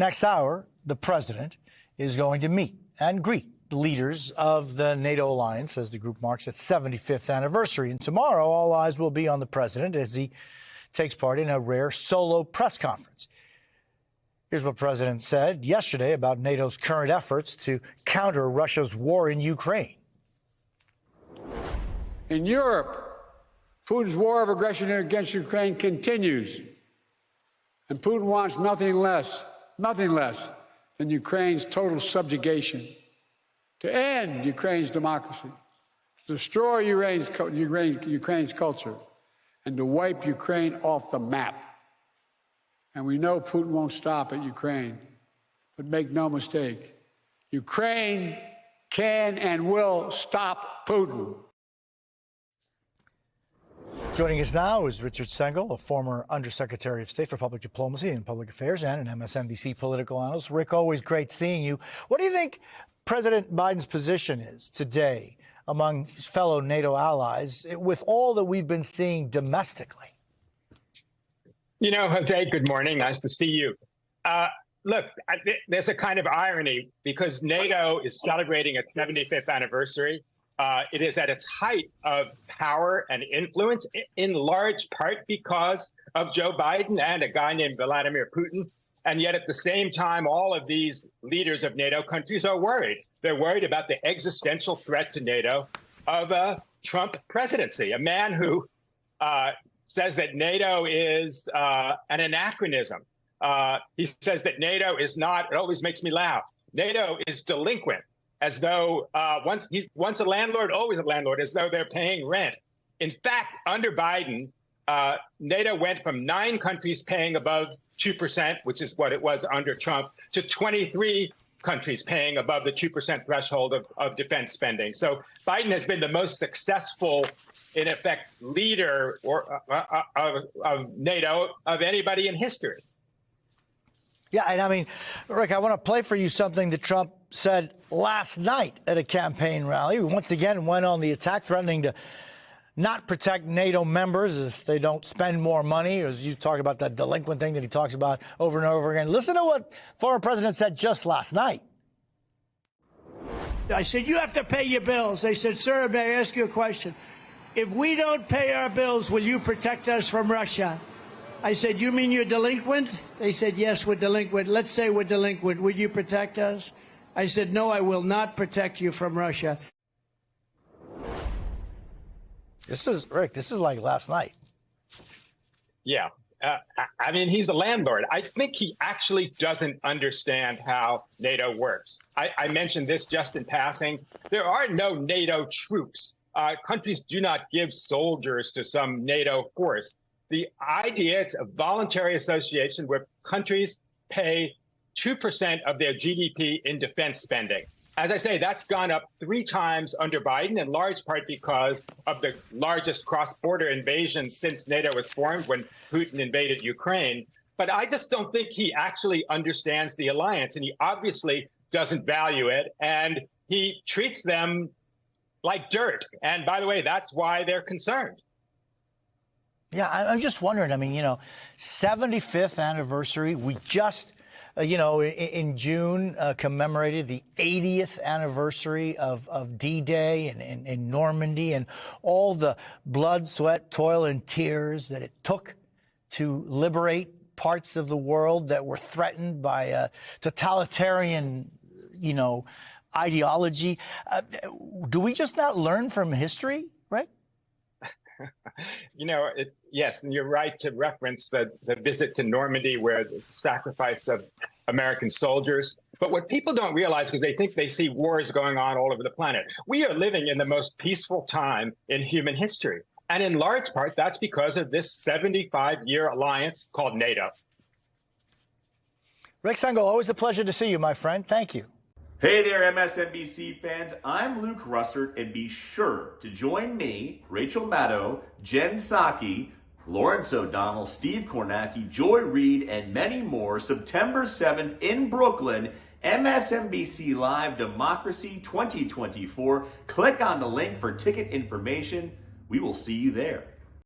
Next hour, the president is going to meet and greet the leaders of the NATO alliance as the group marks its 75th anniversary. And tomorrow, all eyes will be on the president as he takes part in a rare solo press conference. Here's what the president said yesterday about NATO's current efforts to counter Russia's war in Ukraine. In Europe, Putin's war of aggression against Ukraine continues. And Putin wants nothing less than Ukraine's total subjugation, to end Ukraine's democracy, to destroy Ukraine's culture, and to wipe Ukraine off the map. And we know Putin won't stop at Ukraine. But make no mistake, Ukraine can and will stop Putin. Joining us now is Richard Stengel, a former Undersecretary of State for Public Diplomacy and Public Affairs and an MSNBC political analyst. Rick, always great seeing you. What do you think President Biden's position is today among his fellow NATO allies with all that we've been seeing domestically? You know, Jose, good morning. Nice to see you. Look, there's a kind of irony because NATO is celebrating its 75th anniversary. It is at its height of power and influence, in large part because of Joe Biden and a guy named Vladimir Putin. And yet at the same time, all of these leaders of NATO countries are worried. They're worried about the existential threat to NATO of a Trump presidency, a man who says that NATO is an anachronism. He says that NATO is not, it always makes me laugh, NATO is delinquent, as though once a landlord, always a landlord, as though they're paying rent. In fact, under Biden, NATO went from 9 countries paying above 2%, which is what it was under Trump, to 23 countries paying above the 2% threshold of defense spending. So Biden has been the most successful, in effect, leader of NATO of anybody in history. Yeah, and I mean, Rick, I want to play for you something that Trump said last night at a campaign rally. He once again went on the attack, threatening to not protect NATO members if they don't spend more money, as you talk about that delinquent thing that he talks about over and over again. Listen to what former president said just last night. I said, you have to pay your bills. They said, sir, may I ask you a question? If we don't pay our bills, will you protect us from Russia? I said, you mean you're delinquent? They said, yes, we're delinquent. Let's say we're delinquent. Would you protect us? I said, no, I will not protect you from Russia. This is, Rick, this is like last night. Yeah. I mean, he's the landlord. I think he actually doesn't understand how NATO works. I mentioned this just in passing. There are no NATO troops. Countries do not give soldiers to some NATO force. The idea, it's a voluntary association where countries pay 2% of their GDP in defense spending. As I say, that's gone up 3 times under Biden, in large part because of the largest cross-border invasion since NATO was formed when Putin invaded Ukraine. But I just don't think he actually understands the alliance, and he obviously doesn't value it, and he treats them like dirt. And by the way, that's why they're concerned. Yeah, I'm just wondering, I mean, 75th anniversary, we just in June, commemorated the 80th anniversary of D-Day in Normandy, and all the blood, sweat, toil, and tears that it took to liberate parts of the world that were threatened by a totalitarian, ideology. Do we just not learn from history, right? Yes, and you're right to reference the visit to Normandy, where it's a sacrifice of American soldiers. But what people don't realize, because they think they see wars going on all over the planet, we are living in the most peaceful time in human history. And in large part, that's because of this 75-year alliance called NATO. Rick Stengel, always a pleasure to see you, my friend. Thank you. Hey there, MSNBC fans. I'm Luke Russert, and be sure to join me, Rachel Maddow, Jen Psaki, Lawrence O'Donnell, Steve Kornacki, Joy Reid, and many more September 7th in Brooklyn, MSNBC Live Democracy 2024. Click on the link for ticket information. We will see you there.